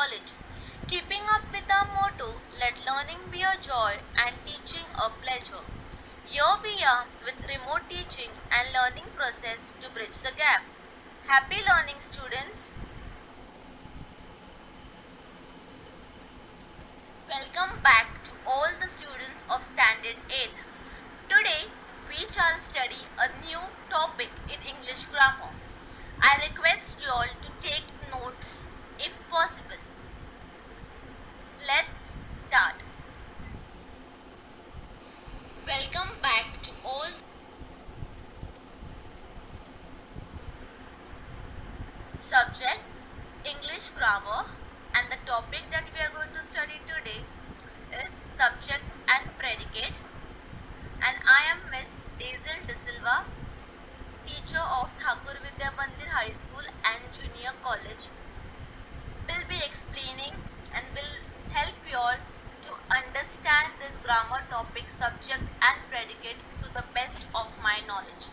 knowledge. Keeping up with our motto, let learning be a joy and teaching a pleasure. Here we are with remote teaching and learning process to bridge the gap. Happy learning, students. Welcome back to all the students of Standard 8th. Today we shall study a new topic in English grammar. I request you all to take notes if possible. Let's start. Welcome back to all subject English grammar, and the topic that we are going to study today is subject and predicate, and I am Miss Dezal, teacher of Thakur, Vidya, Mandir High School and Junior College. Will be explaining and will help you all to understand this grammar topic, subject and predicate to the best of my knowledge.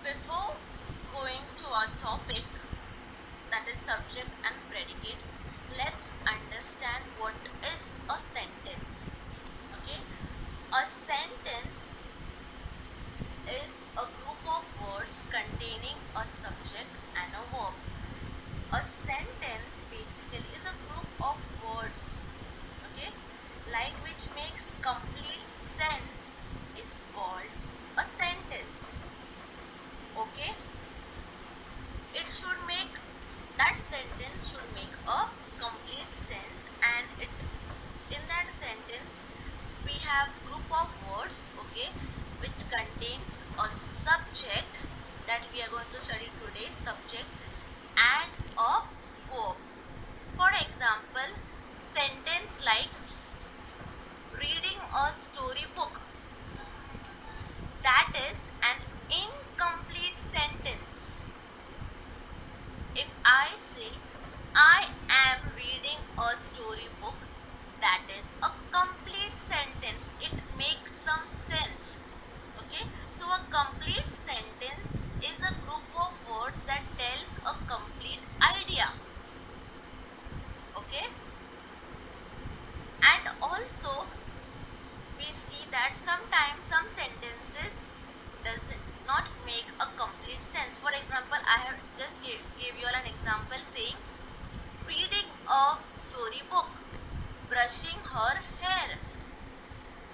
Before going to our topic, that is subject and predicate, let's understand what is a sentence. Okay, a sentence is a group of words containing a subject and a verb. A sentence basically is a group of words, okay, like which makes complete sense is called a sentence. Okay, it should make, that sentence should make a complete sense, and in that sentence we have group of words, okay, which contains a subject that we are going to study today, subject, and a verb. For example, sentence like reading a storybook, that is an incomplete sentence. If I say I am reading a storybook, that is a complete sentence. It makes some sense. Okay, so a complete sentence is a group of words that tells a complete idea. Okay, and also we see that sometimes some sentences does not make a complete sense. For example, I have just gave you all an example saying reading a storybook, brushing her hair.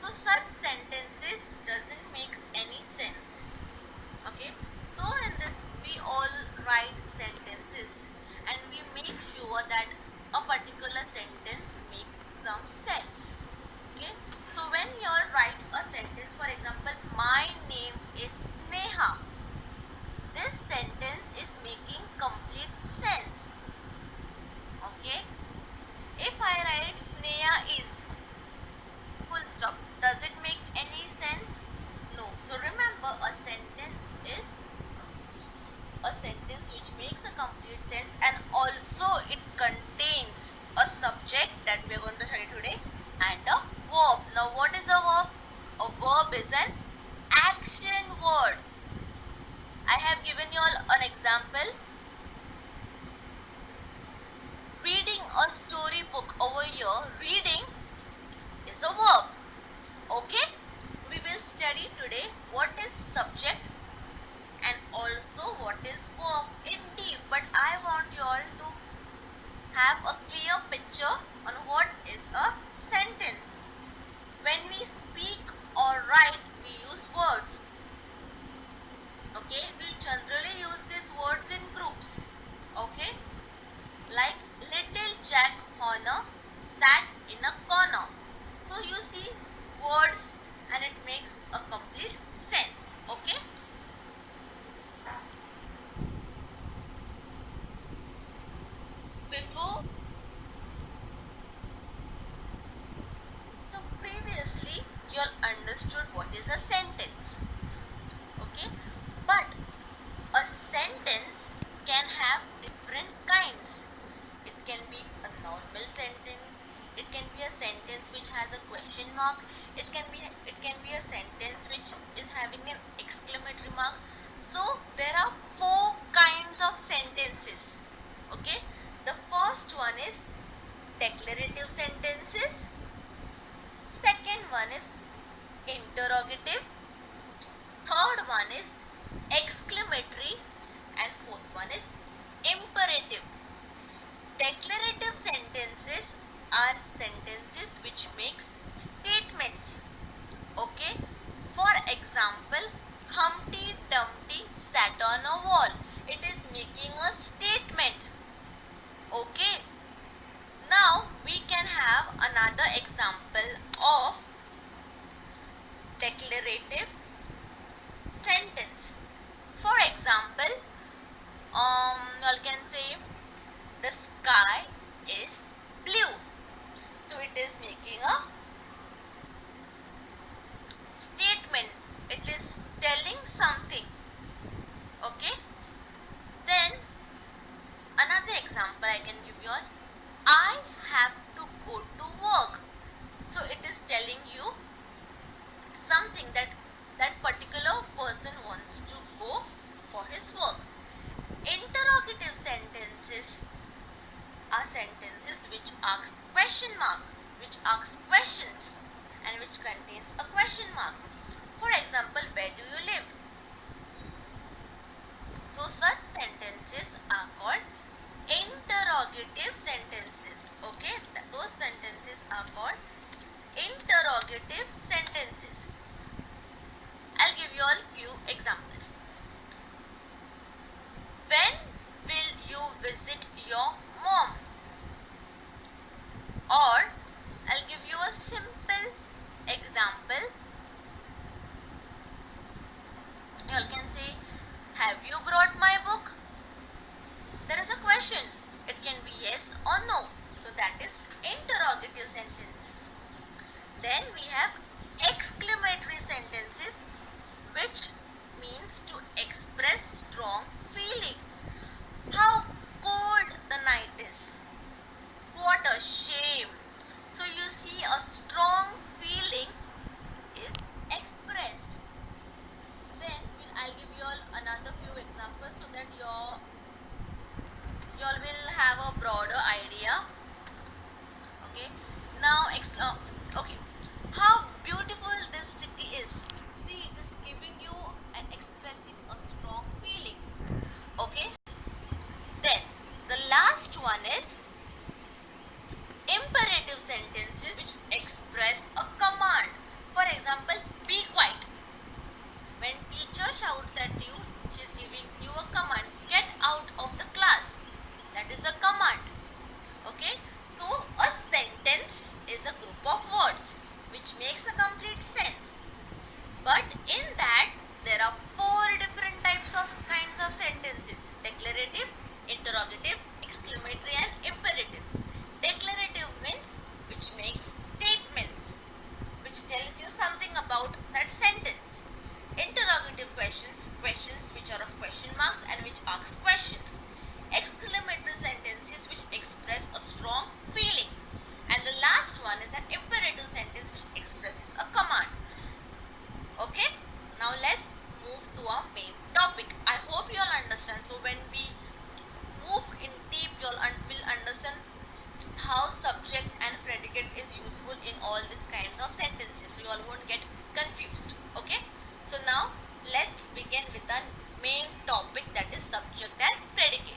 So such sentences doesn't make any sense. Okay, so in this we all write sentences and we make sure that a particular sentence makes some sense. Okay, so when you all write a sentence, for example, my name is Sneha, this sentence is making complete sense. Okay, if I write Sneha is full stop, does it make any sense? No. So remember, a sentence is a sentence which makes a complete sense, and also it contains a subject that we are going to study today and a verb. Now what is a verb? A verb is an action word. I have given you all an example. Reading a storybook, over here reading is a verb. Okay, we will study today what is subject and also what is verb in deep, but I want you all to have a clear picture on what is a sentence. When we speak or write, we use words. Okay, we generally use these words in groups. Okay, like little Jack Horner sat in a corner. So you see words and it makes a complete sense. Okay, Interrogative sentences are sentences which ask question mark, which ask questions, and which contains a question mark. For example, where do you live? So such sentences are called interrogative sentences. Okay, those sentences are called interrogative sentences. I'll give you all few examples. When will you visit your mom? Or I'll give you a simple example. You all can say, have you brought my book? There is a question. It can be yes or no. So that is interrogative sentences. Then we have exclamatory sentences, which means to express strong feeling. How cold the night is. What a shame. So you see, a strong feeling is expressed. Then I'll give you all another few examples so that you all will have a broader idea. Okay. Now, okay. How beautiful this city is. See, it is giving you and expressing a strong feeling. Okay. Then the last one is imperative sentences which express a command. For example, be quiet. When teacher shouts at you, she is giving you a command. Get out of the class. That is a command. Okay. So a sentence is a group of words which makes a complete sense. But in that there are four different types of kinds of sentences: declarative, interrogative, exclamatory, and imperative. Declarative means which makes statements, which tells you something about that sentence. Interrogative questions which are of question marks and which ask questions. Exclamatory sentences which express a strong feeling. And the last one is an imperative sentence which expresses a command. Okay, now let's move to our main topic. I hope you all understand. So when we move in deep, you all will understand how subject and predicate is useful in all these kinds of sentences. So you all won't get confused. Okay, so now let's begin with the main topic, that is subject and predicate.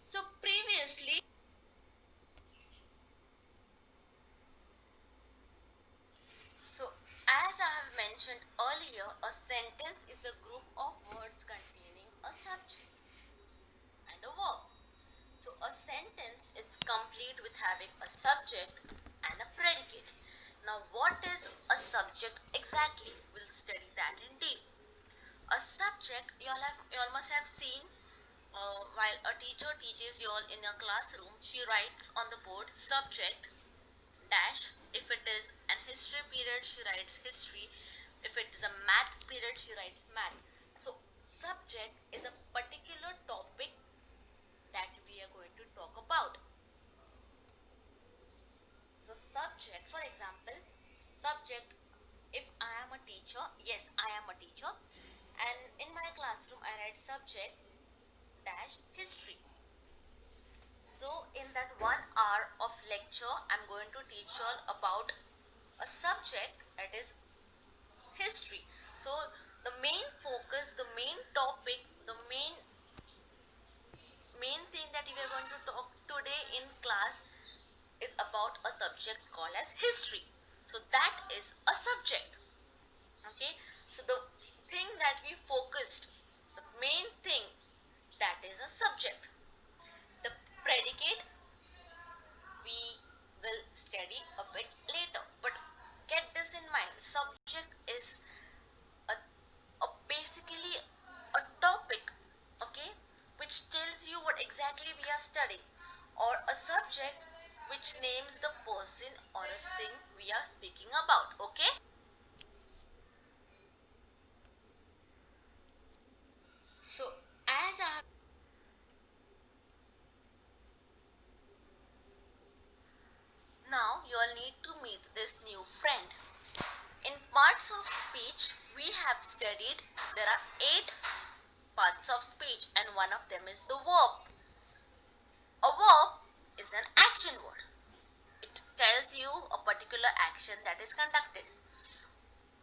So previously, so as I have mentioned earlier, a sentence is a group of words containing a subject and a verb. So a sentence is complete with having a subject and a predicate. Now what is a subject exactly? We'll study that in deep. A subject, you all must have seen, while a teacher teaches you all in a classroom, she writes on the board subject dash. If it is an history period, she writes history. If it is a math period, she writes math. So subject is a particular topic that we are going to talk about. So subject, for example, subject, if I am a teacher, yes, I am a teacher, and in my classroom I write subject dash history. So in that 1 hour of lecture, I'm going to teach you all about a subject, that is history. So the main focus, the main topic, the main thing that we are going to talk today in class is about a subject called as history. So that is a subject. Okay. So the thing that we focused, the main thing, that is a subject. The predicate we will study a bit later. But get this in mind, subject is a, a basically a topic, okay, which tells you what exactly we are studying, or a subject which names the person or a thing we are speaking about. Okay. So as I you all need to meet this new friend. In parts of speech, we have studied there are 8 parts of speech, and one of them is the verb. A verb is an action word. It tells you a particular action that is conducted.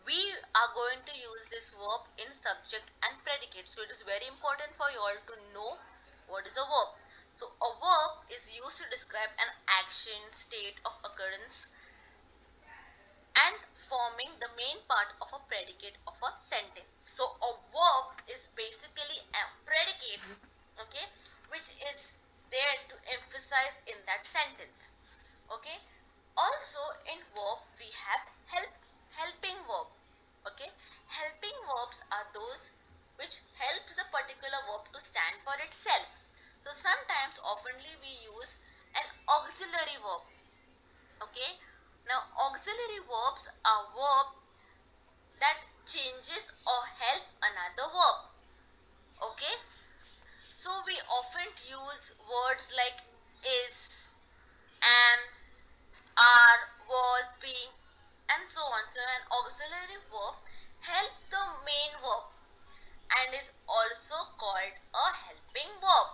We are going to use this verb in subject and predicate. So it is very important for you all to know what is a verb. So a verb is used to describe an action, state of occurrence, and forming the main part of a predicate of a sentence. So a verb is basically a predicate, okay, which is there to emphasize in that sentence. Okay. Also in verb we have helping verb. Okay. Helping verbs are those which helps the particular verb to stand for itself. So sometimes oftenly we use an auxiliary verb. Okay. Now auxiliary verbs are verb that changes or help another verb. Okay. So we often use words like is, am, are, was, being, and so on. So an auxiliary verb helps the main verb and is also called a helping verb.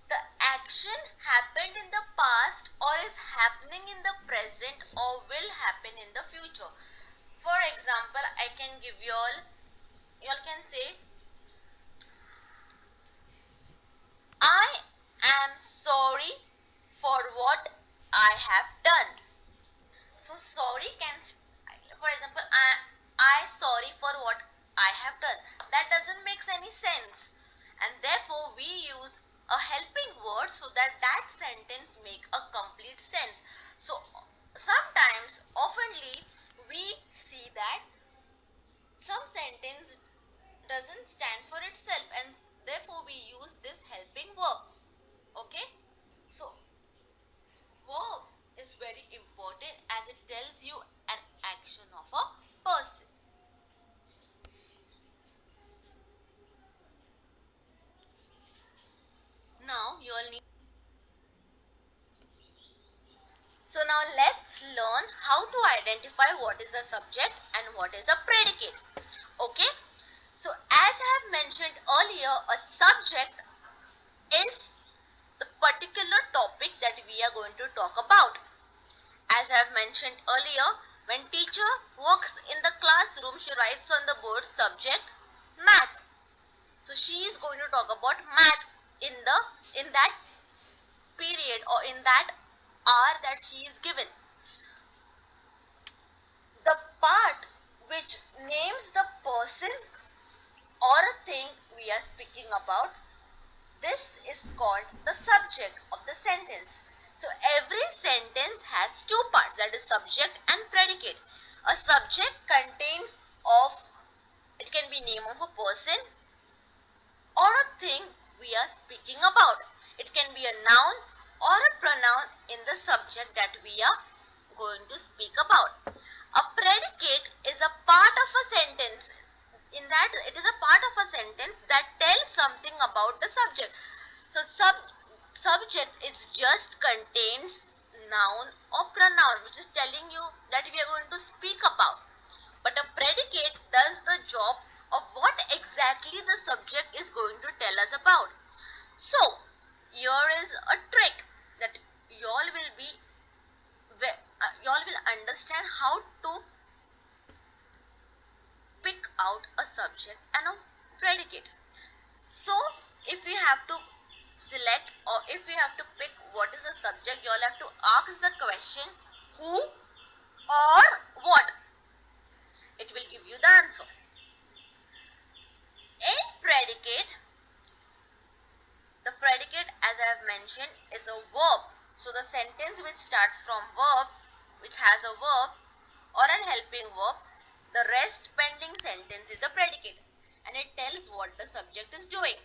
The action happened in the past or is happening in the present or will happen in the future. For example, I can give you all can say, I am sorry for what I have done. So sorry can, for example, I sorry for what I have done. That doesn't make any sense, and therefore we use a helping word so that that sentence make a complete sense. So sometimes, oftenly, we see that some sentence doesn't stand for itself, and therefore we use this helping verb. Okay, so verb is very important as it tells you an action of a person. Now you all need. So now let's learn how to identify what is a subject and what is a predicate. Okay. So as I have mentioned earlier, a subject is the particular topic that we are going to talk about. As I have mentioned earlier, when teacher works in the classroom, she writes on the board subject math. So she is going to talk about math in that period or in that hour that she is given. The part which names the person or a thing we are speaking about, this is called the subject of the sentence. So every sentence has 2 parts, that is subject and predicate. A subject contains of, it can be name of a person or a thing we are speaking about. It can be a noun or a pronoun in the subject that we are going to speak about. A predicate is a part of a sentence. In that, it is a part of a sentence that tells something about the subject. So subject is just contains noun or pronoun which is telling you that we are going to speak about. But a predicate does the job of what exactly the subject is going to tell us about. So here is a trick that you all will understand how to pick out a subject and a predicate. So if we have to select or if we have to pick what is the subject, you all have to ask the question who or what. It will give you the answer. In predicate, the predicate, as I have mentioned, is a verb. So the sentence which starts from verb, which has a verb or an helping verb, the rest pending sentence is the predicate, and it tells what the subject is doing.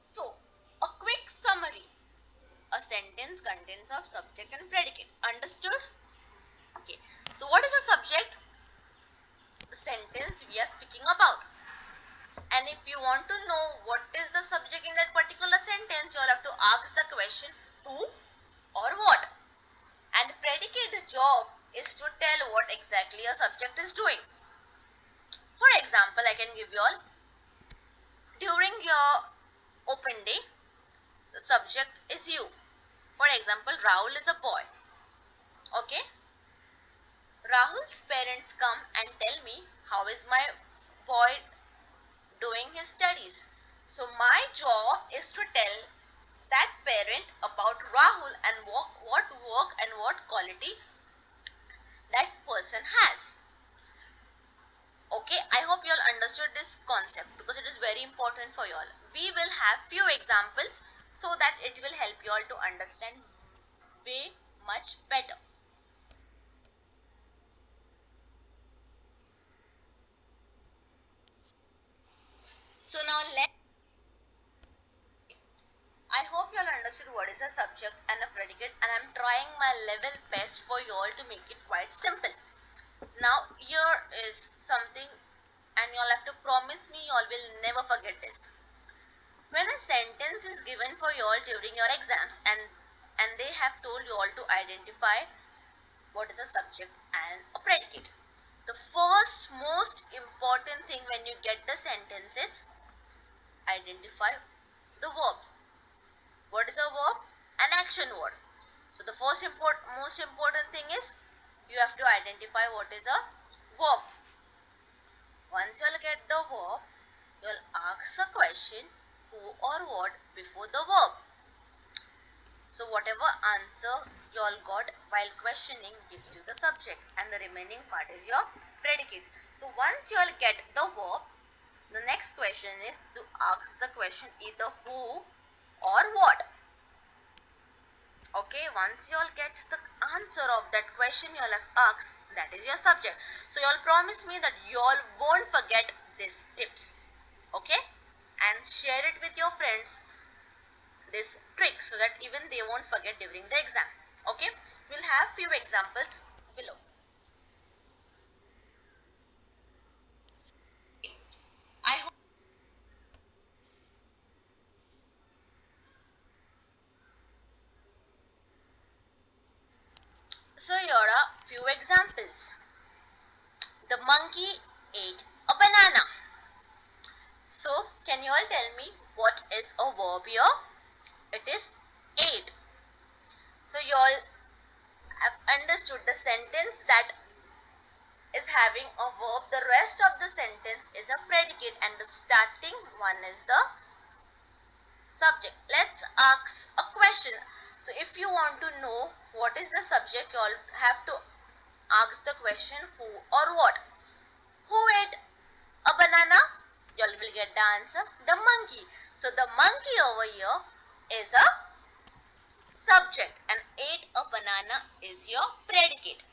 So a quick summary. A sentence contains of subject and predicate. Understood? Okay. So what is the subject? The sentence we are speaking about. And if you want to know what is the subject in that particular sentence, you will have to ask the question who or what. And exactly a subject is doing. For example, I can give you all, during your open day, the subject is you. For example, Rahul is a boy. Okay? Rahul's parents come and tell me how is my boy doing his studies. So my job is to tell that parent about Rahul and what work and what quality that person has. Okay, I hope you all understood this concept because it is very important for you all. We will have few examples so that it will help you all to understand way much better. So now I hope you all understood what is a subject and a predicate, and I'm trying my level best for you all to make it quite simple. Now here is something, and you all have to promise me you all will never forget this. When a sentence is given for you all during your exams and they have told you all to identify what is a subject and a predicate, the first most important thing when you get the sentence is identify the verb. What is a verb? An action word. So the most important thing is you have to identify what is a verb. Once you'll get the verb, you'll ask a question who or what before the verb. So whatever answer you all got while questioning gives you the subject, and the remaining part is your predicate. So once you all get the verb, the next question is to ask the question either who or what. Okay, once you all get the answer of that question you all have asked, that is your subject. So you all promise me that you all won't forget these tips. Okay, and share it with your friends, this trick, so that even they won't forget during the exam. Okay, we'll have few examples below. I hope so. Here are few examples. The monkey ate a banana. So can you all tell me what is a verb here? It is ate. So you all have understood the sentence that is having a verb. The rest of the sentence is a predicate and the starting one is the subject. Let's ask a question. So if you want to know what is the subject, you all have to ask the question who or what. Who ate a banana? You all will get the answer, the monkey. So the monkey over here is a subject and ate a banana is your predicate.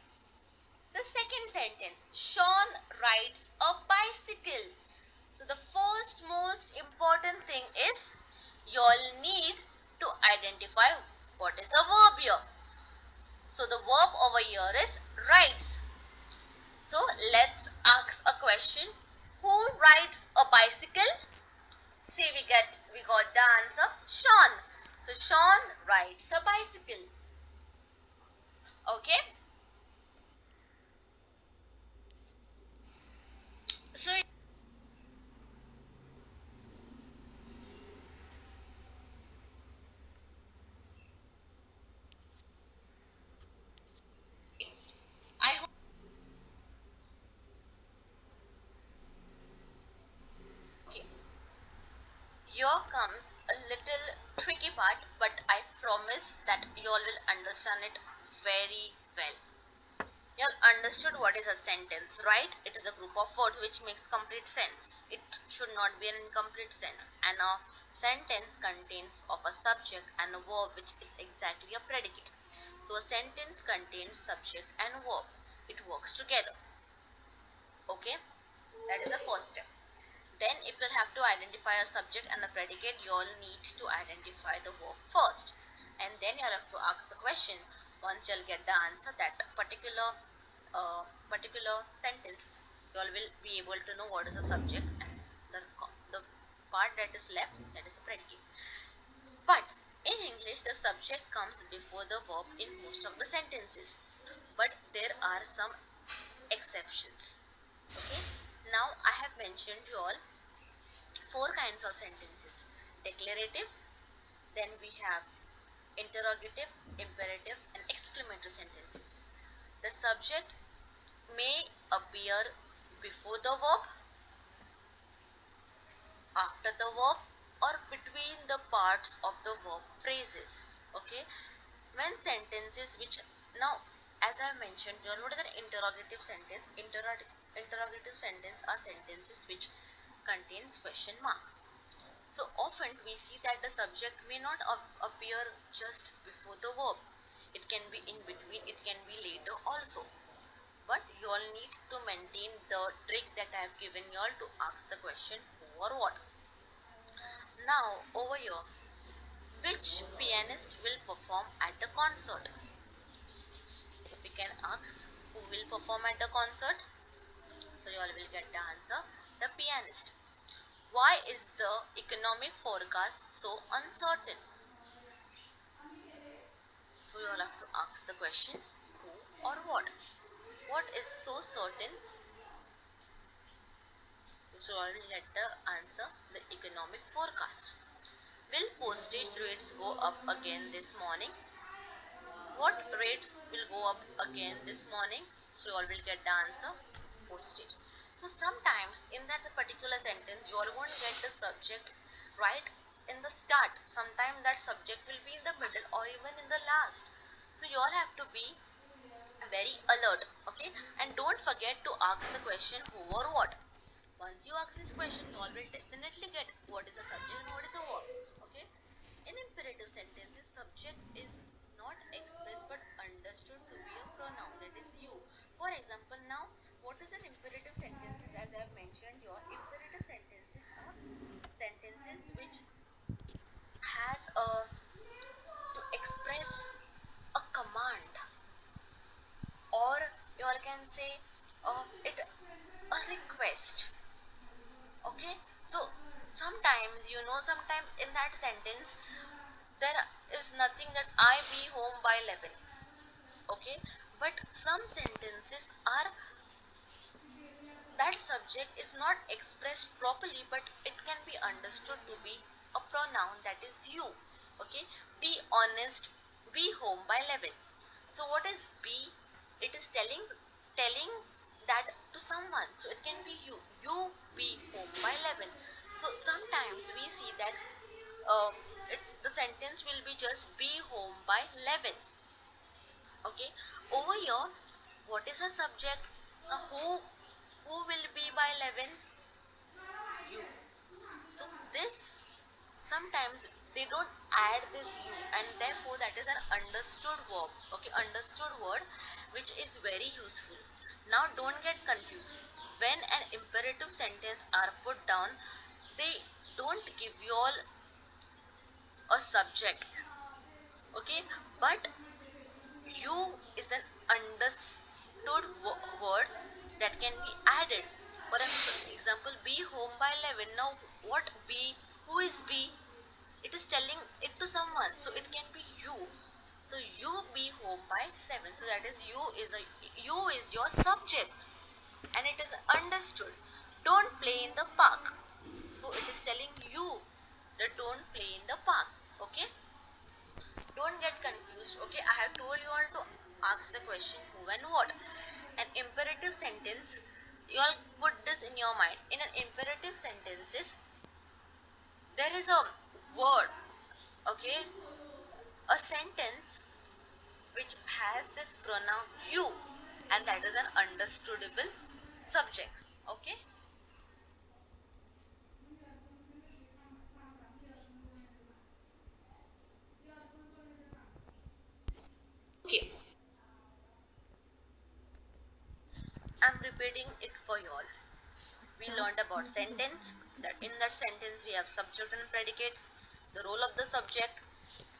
The second sentence, Sean rides a bicycle. So the first most important thing is you all need to identify what is a verb here. So the verb over here is rides. So let's ask a question. Who rides a bicycle? See, we got the answer, Sean. So Sean rides a bicycle. Okay. So I hope okay. Here comes a little tricky part, but I promise that you all will understand it very well. You all understood what is a sentence, right? It is a group of words which makes complete sense. It should not be an incomplete sense. And a sentence contains of a subject and a verb which is exactly a predicate. So a sentence contains subject and verb. It works together. Okay? That is the first step. Then if you have to identify a subject and the predicate, you all need to identify the verb first. And then you have to ask the question. Once you'll get the answer, that particular sentence, you all will be able to know what is the subject and the part that is left, that is the predicate. But in English, the subject comes before the verb in most of the sentences. But there are some exceptions. Okay, now I have mentioned you all four kinds of sentences: declarative, then we have interrogative, imperative, and exclamatory sentences. The subject may appear before the verb, after the verb, or between the parts of the verb phrases. Okay, when sentences which, now as I mentioned, you know what is an interrogative sentence? Interrogative sentence are sentences which contains question mark. So often we see that the subject may not appear just before the verb. It can be in between, it can be later also. But you all need to maintain the trick that I have given you all to ask the question who or what. Now over here, which pianist will perform at the concert? We can ask who will perform at the concert. So you all will get the answer, the pianist. Why is the economic forecast so uncertain? So you all have to ask the question who or what. What is so certain? So you all will get the answer, the economic forecast. Will postage rates go up again this morning? What rates will go up again this morning? So you all will get the answer, postage. So sometimes in that particular sentence you all won't get the subject right in the start. Sometimes that subject will be in the middle or even in the last. So you all have to be very alert. Okay, and don't forget to ask the question who or what. Once you ask this question, you all will definitely get what is a subject and what is a verb. Okay, in imperative sentences, subject is not expressed but understood to be a pronoun, that is you. For example, now what is an imperative sentences? As I have mentioned, your imperative sentences are sentences which has a to express a command, or you all can say it a request. Okay, so sometimes sometimes in that sentence there is nothing that I be home by 11. Okay, but some sentences are that subject is not expressed properly, but it can be understood to be a pronoun, that is you. Okay, be honest, be home by 11. So what is be? It is telling that to someone, so it can be you be home by 11. So sometimes we see that uh, the sentence will be just be home by 11. Okay, over here what is a subject? Now who will be by 11? You. So this, sometimes they don't add this you, and therefore that is an understood verb. Okay, understood word, which is very useful. Now don't get confused. When an imperative sentence are put down, they don't give you all a subject. Okay, but you is an understood word that can be added. For example, be home by 11. Now what be? Who is be? It is telling it to someone, so it can be you. So you be home by 7. So that is you is your subject, and it is understood. Don't play in the park. So it is telling you that don't play in the park. Okay, don't get confused. Okay, I have told you all to ask the question who and what. An imperative sentence, you all put this in your mind. In an imperative sentences, there is a word, okay, a sentence which has this pronoun you, and that is an understandable subject. Okay, okay, I'm repeating it for you all. We learned about sentence, that in that sentence we have subject and predicate, the role of the subject,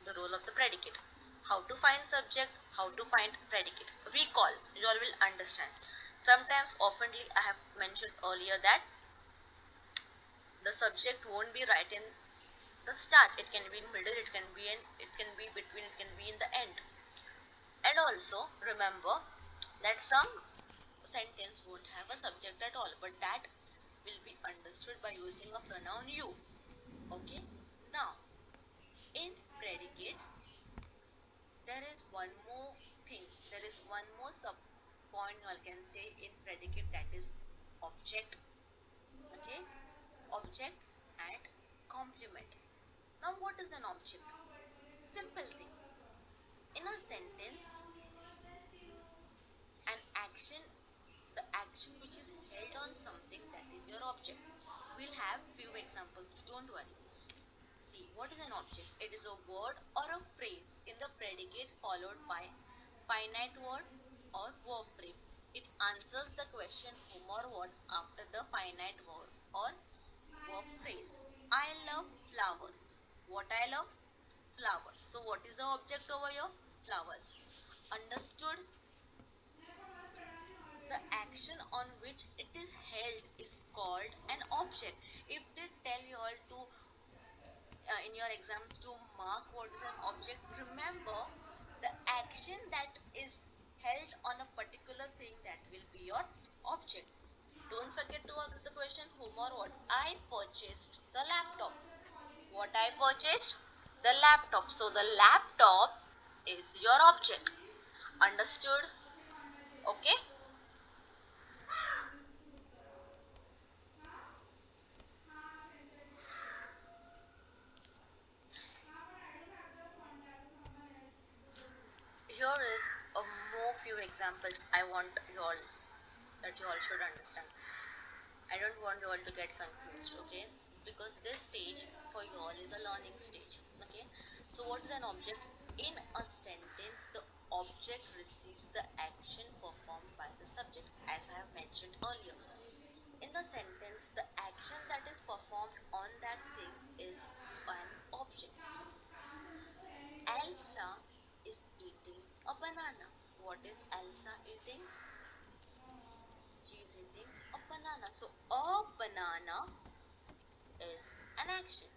the role of the predicate, how to find subject, how to find predicate. Recall, you all will understand. Sometimes oftenly I have mentioned earlier that the subject won't be right in the start, it can be in middle, it can be between, it can be in the end. And also remember that some sentence won't have a subject at all, but that will be understood by using a pronoun you. Okay. Now, in predicate, there is one more thing. There is one more sub point you all can say in predicate, that is object. Okay. Object and complement. Now, what is an object? Simple thing. In a sentence, an action, the action which is held on something, that is your object. We'll have few examples, don't worry. See, what is an object? It is a word or a phrase in the predicate followed by finite word or verb frame. It answers the question whom or what after the finite word or verb phrase. I love flowers. What I love? Flowers. So what is the object over here? Flowers. Understood? The action on which it is held is called an object. If they tell you all to in your exams to mark what is an object, remember the action that is held on a particular thing, that will be your object. Don't forget to ask the question whom or what. I purchased the laptop. What I purchased? The laptop. So the laptop is your object. Understood? Okay. Here is a more few examples I want you all, that you all should understand. I don't want you all to get confused, okay? Because this stage for you all is a learning stage, okay? So what is an object? In a sentence, the object receives the action performed by the subject, as I have mentioned earlier. In the sentence, the action that is performed on that thing is an object. Elsa is eating a banana. What is Elsa eating? She is eating a banana. So a banana is an action.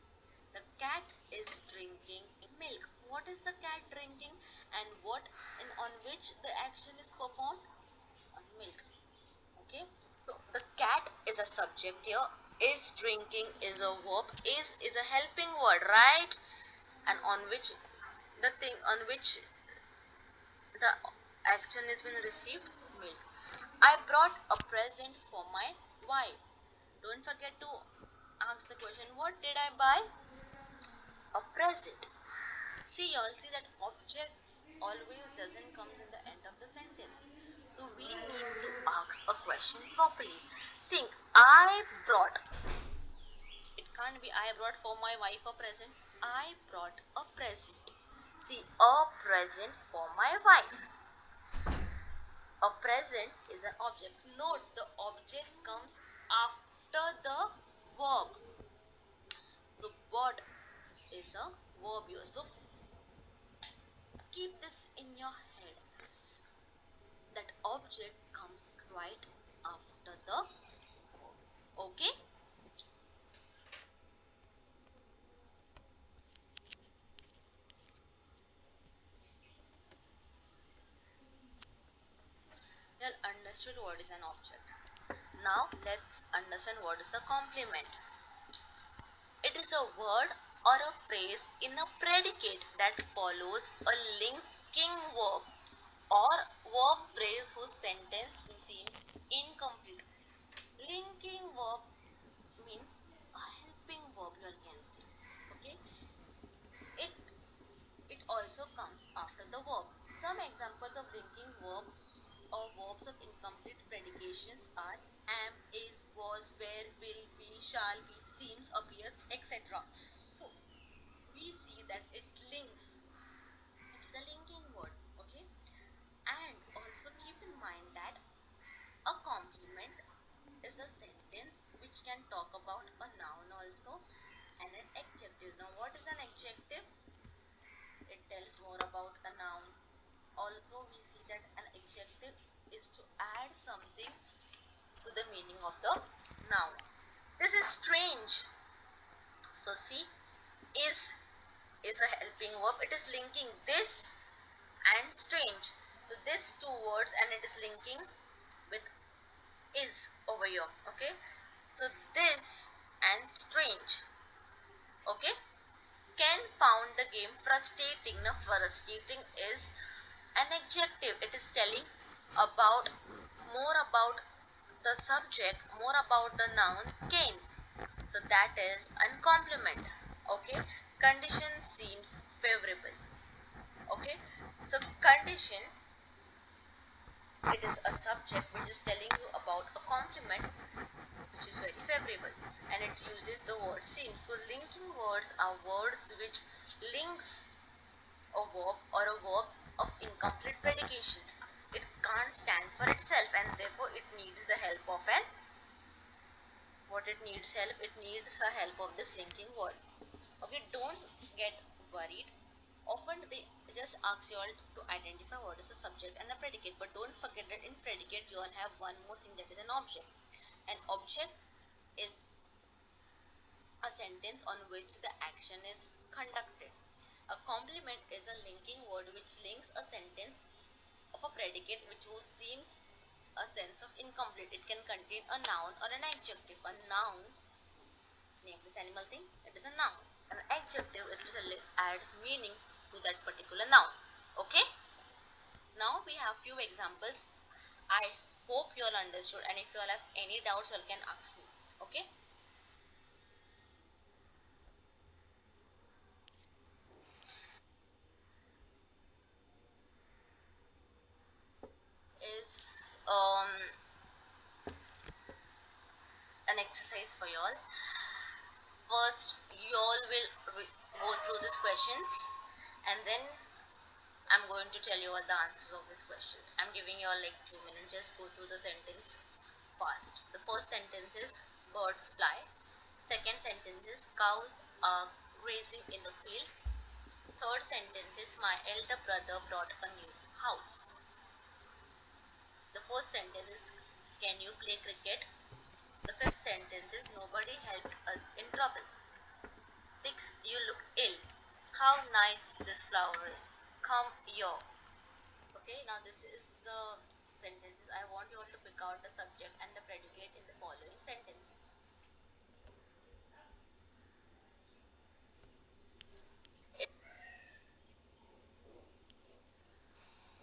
The cat is drinking milk. What is the cat drinking, and what and on which the action is performed? On milk. Okay. So the cat is a subject here. Is drinking is a verb. Is a helping word, right? And on which the thing on which the action has been received, milk. I brought a present for my wife. Don't forget to ask the question, what did I buy? A present. See, you all see that object always doesn't comes in the end of the sentence. So we need to ask a question properly. Think, I brought. It can't be I brought for my wife a present. I brought a present. See, a present for my wife. A present is an object. Note, the object comes after the verb. So what is a verb here? So keep this in your head. That object comes right after the verb. Okay? You all understood what is an object. Now let's understand what is a complement. It is a word or a phrase in a predicate that follows a linking verb or verb phrase whose sentence seems incomplete. Linking verb means a helping verb, you all can say. Okay? It it also comes after the verb. Some examples of linking verbs or verbs of incomplete predications are am, is, was, were, will, be, shall be, seems, appears, etc. So we see that it links. It's a linking word, okay? And also keep in mind that a complement is a sentence which can talk about a noun also and an adjective. Now, what is an adjective? It tells more about a noun. Also, we see that an adjective is to add something to the meaning of the noun. This is strange. So, see, is a helping verb. It is linking this and strange. So, this two words and it is linking with is over here. Okay, so this and strange. Okay, Ken found the game frustrating. Now, frustrating is an adjective. It is telling about more about the subject, more about the noun Ken. So that is a compliment. Okay, condition seems favorable. Okay, so condition, it is a subject which is telling you about a compliment which is very favorable, and it uses the word seems. So linking words are words which links a verb or a verb of incomplete predications. It can't stand for itself, and therefore it needs the help of an what it needs help it needs the help of this linking word. Okay, don't get worried. Often they just ask you all to identify what is a subject and a predicate, but don't forget that in predicate you all have one more thing, that is an object. An object is a sentence on which the action is conducted. A complement is a linking word which links a sentence of a predicate which seems a sense of incomplete. It can contain a noun or an adjective. A noun, name this animal thing, it is a noun. An adjective, it adds meaning to that particular noun. Okay, now we have few examples. I hope you all understood, and if you all have any doubts you all can ask me. Okay, is an exercise for you all. First you all will go through these questions, and then I'm going to tell you all the answers of these questions. I'm giving you all like 2 minutes. Just go through the sentence fast. The first sentence is birds fly. Second sentence is cows are grazing in the field. Third sentence is my elder brother brought a new house. The fourth sentence is can you play cricket? The fifth sentence is nobody helped us in trouble. 6. You look ill. How nice this flower is. Come here. Okay, now this is the sentences. I want you all to pick out the subject and the predicate in the following sentences.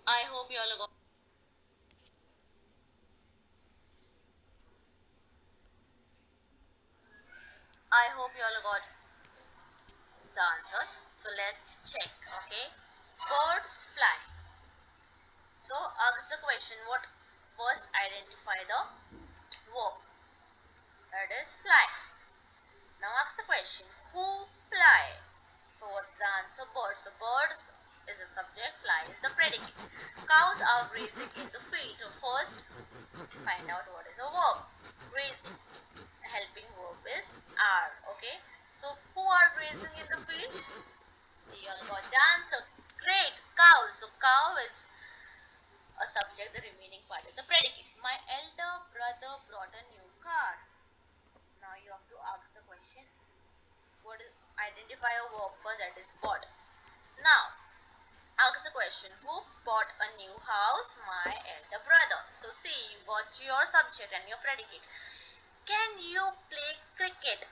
I hope you all got I hope you all got the answers. So let's check. Okay. Birds fly. So ask the question, what first identify the verb. That is fly. Now ask the question, who fly? So what's the answer? Birds. So birds is the subject, fly is the predicate. Cows are grazing in the field. So first find out what is a verb. Grazing. A helping verb is are. Okay. So who are grazing in the field? See, you all got the answer. Great. Cow. So cow is a subject. The remaining part is a predicate. My elder brother brought a new car. Now you have to ask the question, what is identify a verb first, that is bought. Now ask the question, who bought a new house? My elder brother. So see, you got your subject and your predicate. Can you play cricket?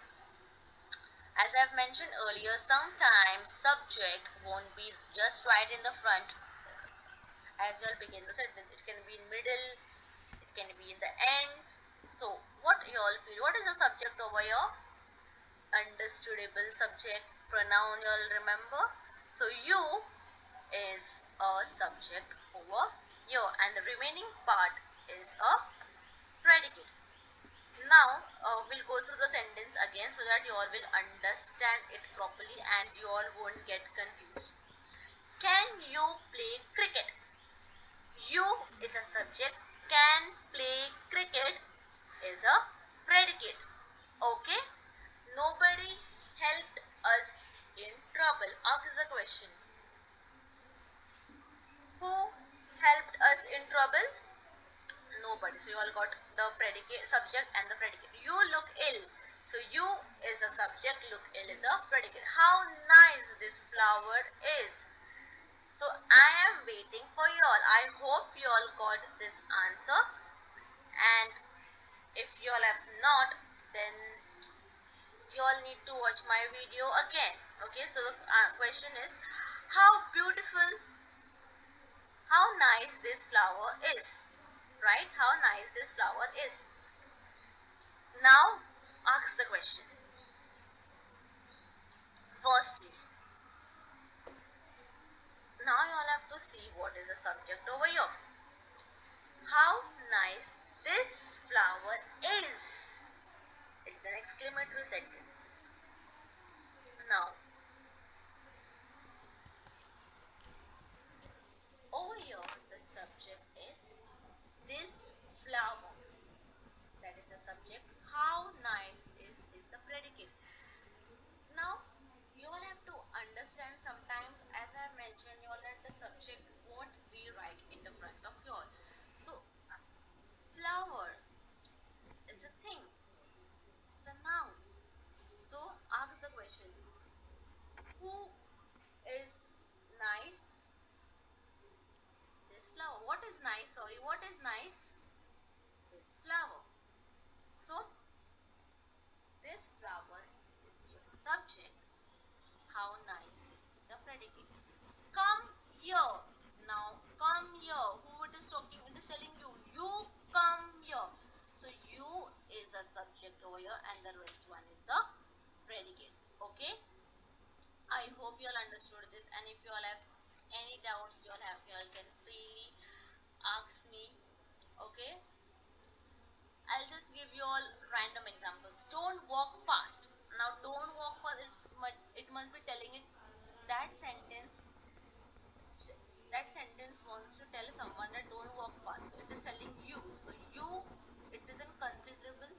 As I've mentioned earlier, sometimes subject won't be just right in the front as you'll begin the sentence. It can be in middle, it can be in the end. So what you all feel? What is the subject over here? Understandable subject. Pronoun you all remember. So you is a subject over here, and the remaining part is a predicate. Now we'll go through the sentence again so that you all will understand it properly and you all won't get confused. Can you play cricket? You is a subject. Can play cricket is a predicate. Okay. Nobody helped us in trouble. Ask the question. Who helped us in trouble? Nobody. So you all got the predicate, subject and the predicate. You look ill. So you is a subject, look ill is a predicate. How nice this flower is. So I am waiting for you all. I hope you all got this answer, and not, then you all need to watch my video again. Okay, so the question is, how beautiful, how nice this flower is, right? How nice this flower is. Now ask the question. Firstly, now you all have to see what is the subject over here. How nice this flower is. It's an exclamatory sentence. Now, over here, the subject is this flower. That is the subject. How nice is the predicate. Now, you all have to understand sometimes, as I mentioned, you all that the subject won't be right in the front of you all. So, flower is a thing. It's a noun. So, ask the question. Who is nice? This flower. What is nice? Sorry, what is nice? This flower. So, this flower is your subject. How nice is a predicate. Come here. Now, come here. Who it is talking? It is telling you. You come here. So, you is a subject over here and the rest one is a predicate. Okay? I hope you all understood this, and if you all have any doubts, you all can freely ask me. Okay? I'll just give you all random examples. Don't walk fast. Now, don't walk fast. It must be telling it that sentence. That sentence wants to tell someone that don't walk fast. So it is telling you. So you, it is in considerable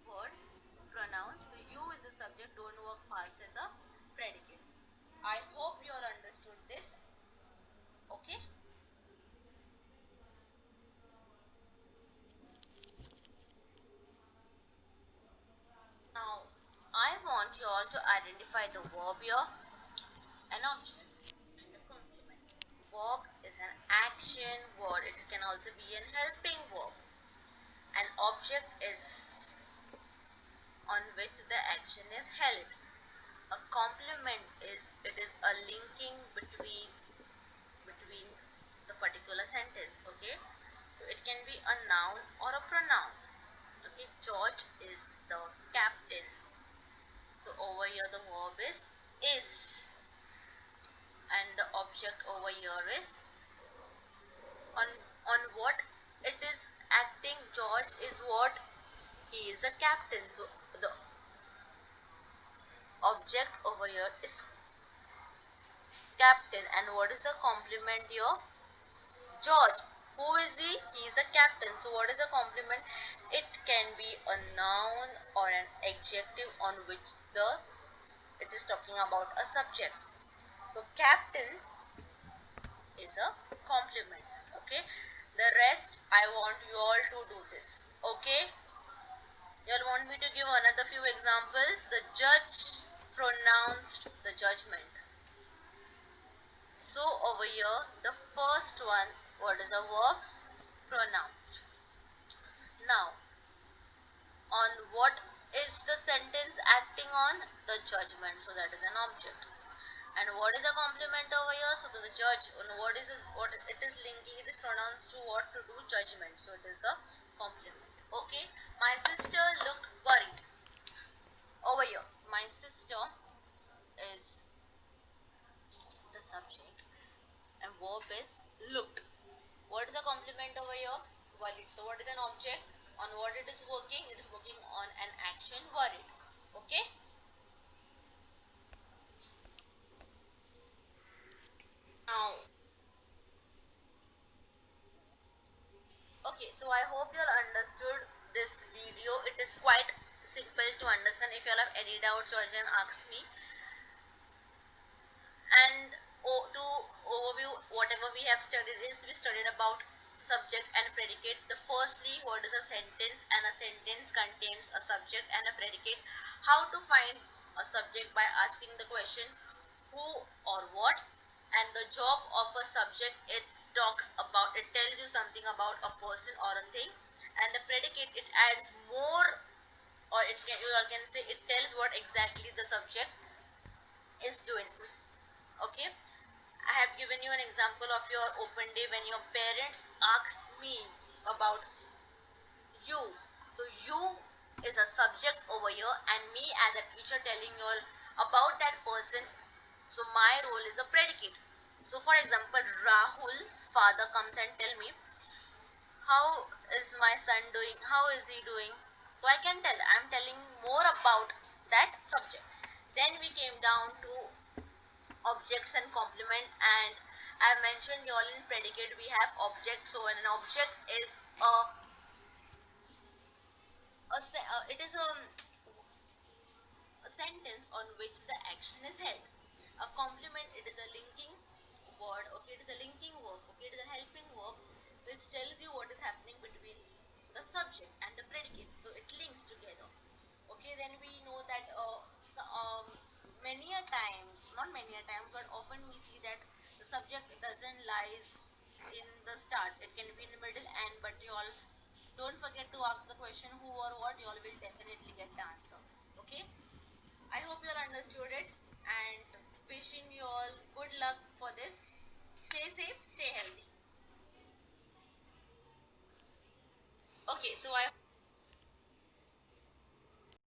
words, pronoun. So you is the subject. Don't walk fast is a predicate. I hope you all understood this. Okay. Now, I want you all to identify the verb here, an object, and a complement. Verb is an action word. It can also be an helping verb. An object is on which the action is held. A complement is a linking between the particular sentence. Okay, so it can be a noun or a pronoun. Okay, George is the captain. So over here the verb is, and the object over here is on on what it is acting. George is what? He is a captain. So the object over here is captain, and what is the complement here? George. Who is he? He is a captain. So what is the complement? It can be a noun or an adjective on which it is talking about a subject. So captain is a complement. Okay. The rest I want you all to do this. Okay. You all want me to give another few examples? The judge pronounced the judgment. So over here, the first one, what is a verb? Pronounced. Now, on what is the sentence acting on? The judgment. So that is an object. And what is the complement over here? So the judge, what it is linking, it is pronounced to what? To do judgment. So it is the complement. Okay. My sister looked worried. Over here, my sister is the subject and verb is looked. What is the complement over here? Worried. So what is an object? On what it is working? It is working on an action worried. Okay. Now, okay. So I hope you all understood this video. It is quite simple to understand. If you all have any doubts, you all can ask me. And to overview whatever we have studied is we studied about subject and predicate. The firstly, what is a sentence, and a sentence contains a subject and a predicate. How to find a subject by asking the question who or what, and the job of a subject, it talks about, it tells you something about a person or a thing, And the predicate, it adds more, or it can, you all can say, it tells what exactly the subject is doing. Okay, I have given you an example of your open day when your parents ask me about you. So you is a subject over here, and me as a teacher telling you all about that person. So my role is a predicate. So for example, Rahul's father comes and tell me, how is my son doing, how is he doing? So I can tell, I'm telling more about that subject. Then we came down to objects and complement, and I mentioned you all in predicate we have object. So an object is it is a sentence on which the action is held. A complement, it is a linking word, okay, it is a linking verb, okay, it is a helping verb which tells you what is happening between the subject and the predicate. So it links together. Okay, then we know that many a times, not many a times, but often we see that the subject doesn't lies in the start. It can be in the middle and but you all don't forget to ask the question who or what, you all will definitely get the answer. Okay, I hope you all understood it, and wishing you all good luck for this.